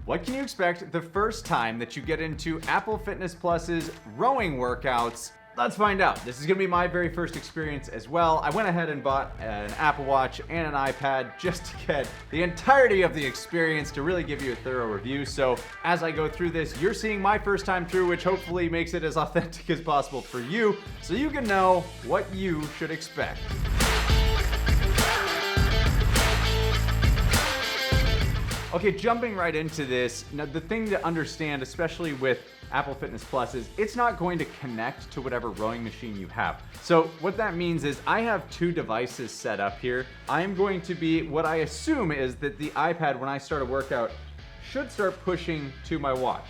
What can you expect the first time that you get into Apple Fitness Plus's rowing workouts? Let's find out. This is gonna be my very first experience as well. I went ahead and bought an Apple Watch and an iPad just to get the entirety of the experience to really give you a thorough review. So as I go through this, you're seeing my first time through, which hopefully makes it as authentic as possible for you, so you can know what you should expect. Okay, jumping right into this, now the thing to understand, especially with Apple Fitness Plus, is it's not going to connect to whatever rowing machine you have. So what that means is I have two devices set up here. I'm going to be, what I assume is that the iPad, when I start a workout, should start pushing to my watch.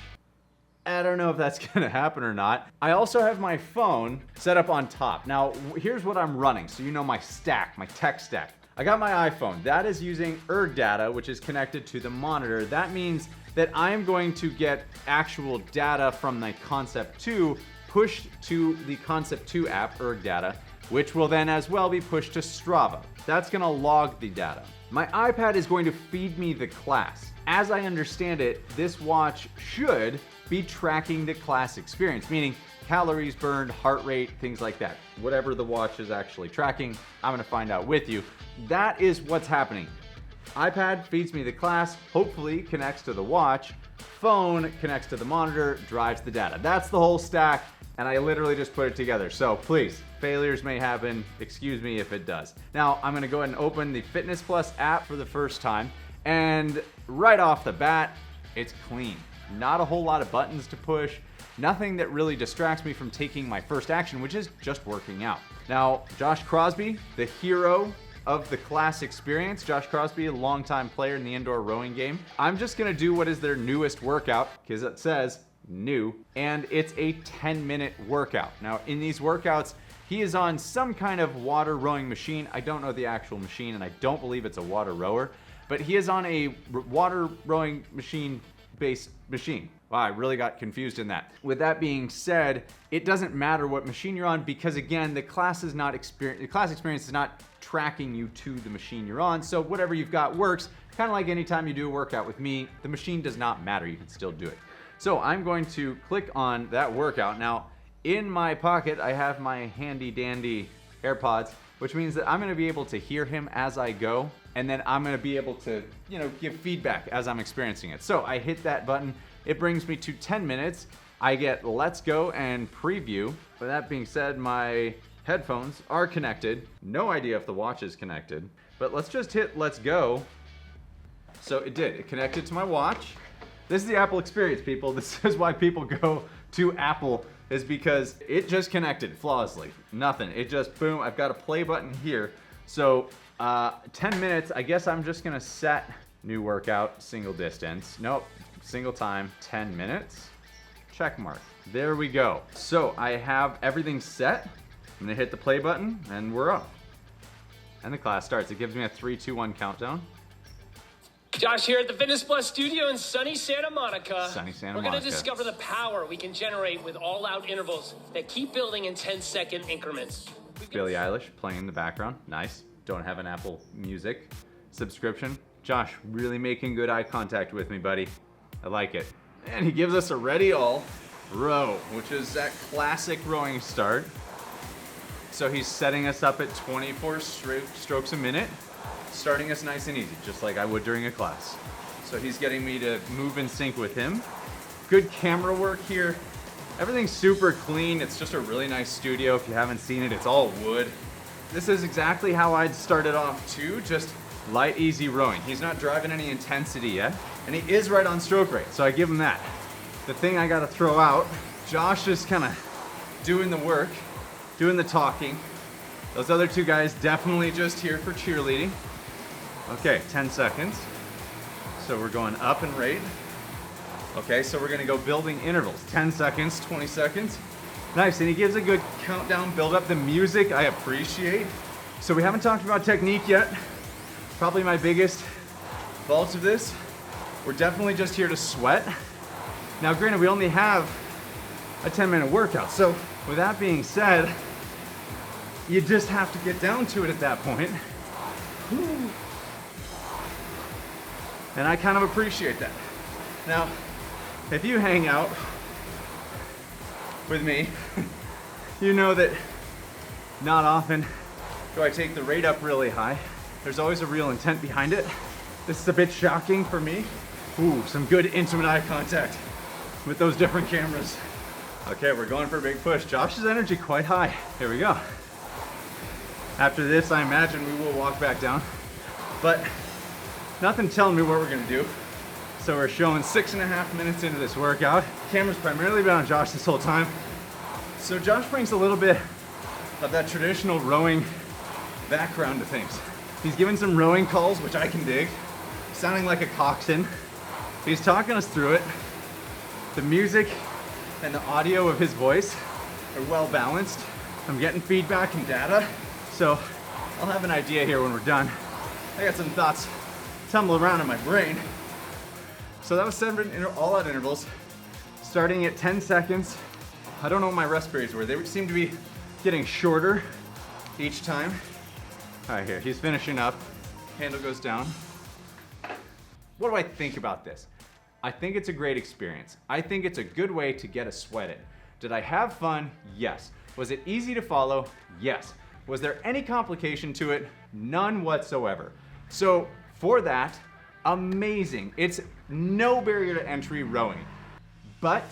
I don't know if that's gonna happen or not. I also have my phone set up on top. Now, here's what I'm running, so you know my stack, my tech stack. I got my iPhone. That is using ERGATTA, which is connected to the monitor. That means that I'm going to get actual data from the Concept 2 pushed to the Concept 2 app, ERGATTA, which will then as well be pushed to Strava. That's gonna log the data. My iPad is going to feed me the class. As I understand it, this watch should be tracking the class experience, meaning calories burned, heart rate, things like that. Whatever the watch is actually tracking, I'm gonna find out with you. That is what's happening. iPad feeds me the class, hopefully connects to the watch, phone connects to the monitor, drives the data. That's the whole stack, and I literally just put it together. So please, failures may happen, excuse me if it does. Now, I'm gonna go ahead and open the Fitness Plus app for the first time, and right off the bat, it's clean. Not a whole lot of buttons to push, nothing that really distracts me from taking my first action, which is just working out. Now, Josh Crosby, the hero of the class experience. Josh Crosby, a longtime player in the indoor rowing game. I'm just gonna do what is their newest workout, because it says new, and it's a 10-minute workout. Now, in these workouts, he is on some kind of water rowing machine. I don't know the actual machine, and I don't believe it's a water rower, but he is on a water rowing machine-based machine. Wow, I really got confused in that. With that being said, it doesn't matter what machine you're on, because again, the class experience is not tracking you to the machine you're on, so whatever you've got works. Kind of like anytime you do a workout with me, the machine does not matter, you can still do it. So I'm going to click on that workout. Now, in my pocket, I have my handy dandy AirPods, which means that I'm gonna be able to hear him as I go, and then I'm gonna be able to, give feedback as I'm experiencing it. So I hit that button, it brings me to 10 minutes. I get let's go and preview. With that being said, my headphones are connected. No idea if the watch is connected, but let's just hit let's go. So it did, it connected to my watch. This is the Apple experience, people. This is why people go to Apple, is because it just connected flawlessly. Nothing, it just boom, I've got a play button here. So 10 minutes, I guess I'm just gonna set new workout, single distance. Nope, single time, 10 minutes, check mark. There we go. So I have everything set. I'm gonna hit the play button and we're off. And the class starts. It gives me a 3, 2, 1 countdown. Josh here at the Fitness Plus studio in sunny Santa Monica. Sunny Santa We're Monica. gonna discover the power we can generate with all-out intervals that keep building in 10-second increments. Billie Eilish playing in the background. Nice. Don't have an Apple Music subscription. Josh, really making good eye contact with me, buddy. I like it. And he gives us a ready all row, which is that classic rowing start. So he's setting us up at 24 strokes a minute, starting us nice and easy, just like I would during a class. So he's getting me to move in sync with him. Good camera work here. Everything's super clean. It's just a really nice studio. If you haven't seen it, it's all wood. This is exactly how I'd started off too, just light, easy rowing. He's not driving any intensity yet, and he is right on stroke rate, so I give him that. The thing I gotta throw out, Josh is kinda doing the work, doing the talking. Those other two guys definitely just here for cheerleading. Okay, 10 seconds. So we're going up in rate. Okay, so we're gonna go building intervals. 10 seconds, 20 seconds. Nice, and he gives a good countdown, build up the music I appreciate. So we haven't talked about technique yet. Probably my biggest fault of this. We're definitely just here to sweat. Now granted, we only have a 10-minute workout. So with that being said, you just have to get down to it at that point. And I kind of appreciate that. Now, if you hang out with me, you know that not often do I take the rate up really high. There's always a real intent behind it. This is a bit shocking for me. Ooh, some good intimate eye contact with those different cameras. Okay, we're going for a big push. Josh's energy quite high. Here we go. After this, I imagine we will walk back down, but nothing telling me what we're gonna do. So we're showing 6.5 minutes into this workout. Camera's primarily been on Josh this whole time. So Josh brings a little bit of that traditional rowing background to things. He's giving some rowing calls, which I can dig, sounding like a coxswain. He's talking us through it. The music and the audio of his voice are well balanced. I'm getting feedback and data, so I'll have an idea here when we're done. I got some thoughts tumble around in my brain. So that was 7 all-out intervals, starting at 10 seconds. I don't know what my rest periods were. They seem to be getting shorter each time. All right, here, he's finishing up. Handle goes down. What do I think about this? I think it's a great experience. I think it's a good way to get a sweat in. Did I have fun? Yes. Was it easy to follow? Yes. Was there any complication to it? None whatsoever. So for that, amazing. It's no barrier to entry rowing, but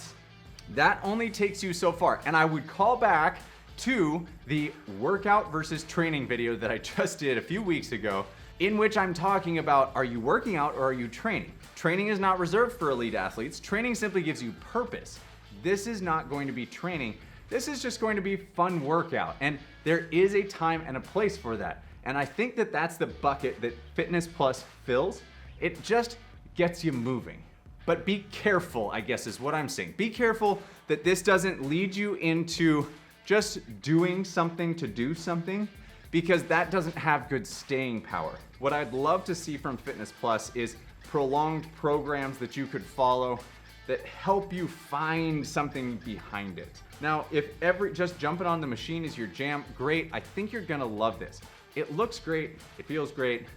that only takes you so far. And I would call back to the workout versus training video that I just did a few weeks ago, in which I'm talking about, are you working out or are you training? Training is not reserved for elite athletes. Training simply gives you purpose. This is not going to be training. This is just going to be fun workout. And there is a time and a place for that. And I think that that's the bucket that Fitness Plus fills. It just gets you moving. But be careful, I guess is what I'm saying. Be careful that this doesn't lead you into just doing something to do something, because that doesn't have good staying power. What I'd love to see from Fitness Plus is prolonged programs that you could follow that help you find something behind it. Now, if just jumping on the machine is your jam, great. I think you're gonna love this. It looks great, it feels great.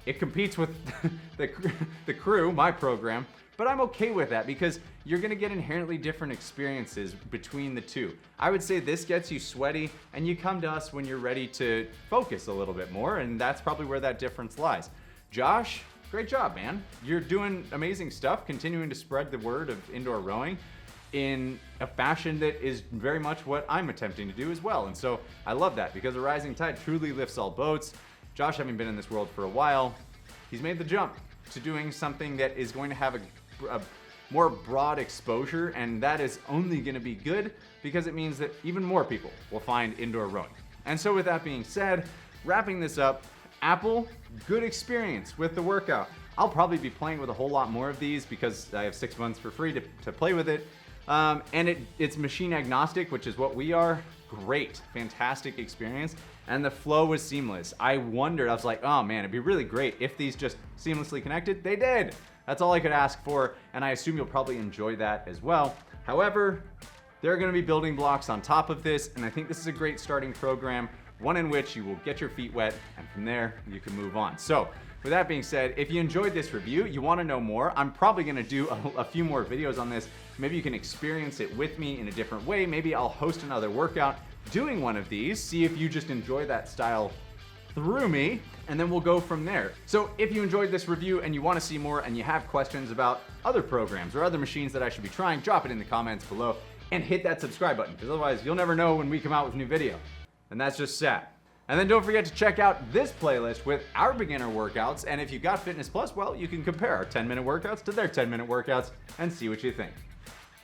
It competes with the crew, my program, but I'm okay with that because you're gonna get inherently different experiences between the two. I would say this gets you sweaty and you come to us when you're ready to focus a little bit more, and that's probably where that difference lies. Josh, great job, man. You're doing amazing stuff, continuing to spread the word of indoor rowing in a fashion that is very much what I'm attempting to do as well. And so I love that because a rising tide truly lifts all boats. Josh, having been in this world for a while, he's made the jump to doing something that is going to have a more broad exposure, and that is only going to be good because it means that even more people will find indoor rowing. And so with that being said, wrapping this up, Apple, good experience with the workout. I'll probably be playing with a whole lot more of these because I have 6 months for free to play with it. And it's machine agnostic, which is what we are. Great, fantastic experience. And the flow was seamless. I was like, oh man, it'd be really great if these just seamlessly connected. They did. That's all I could ask for, and I assume you'll probably enjoy that as well. However, there are gonna be building blocks on top of this, and I think this is a great starting program, one in which you will get your feet wet, and from there, you can move on. So, with that being said, if you enjoyed this review, you wanna know more, I'm probably gonna do a few more videos on this. Maybe you can experience it with me in a different way. Maybe I'll host another workout doing one of these, see if you just enjoy that style through me, and then we'll go from there. So if you enjoyed this review and you want to see more and you have questions about other programs or other machines that I should be trying, drop it in the comments below and hit that subscribe button, because otherwise you'll never know when we come out with a new video. And that's just sad. And then don't forget to check out this playlist with our beginner workouts, and if you got Fitness Plus, well, you can compare our 10-minute workouts to their 10-minute workouts and see what you think.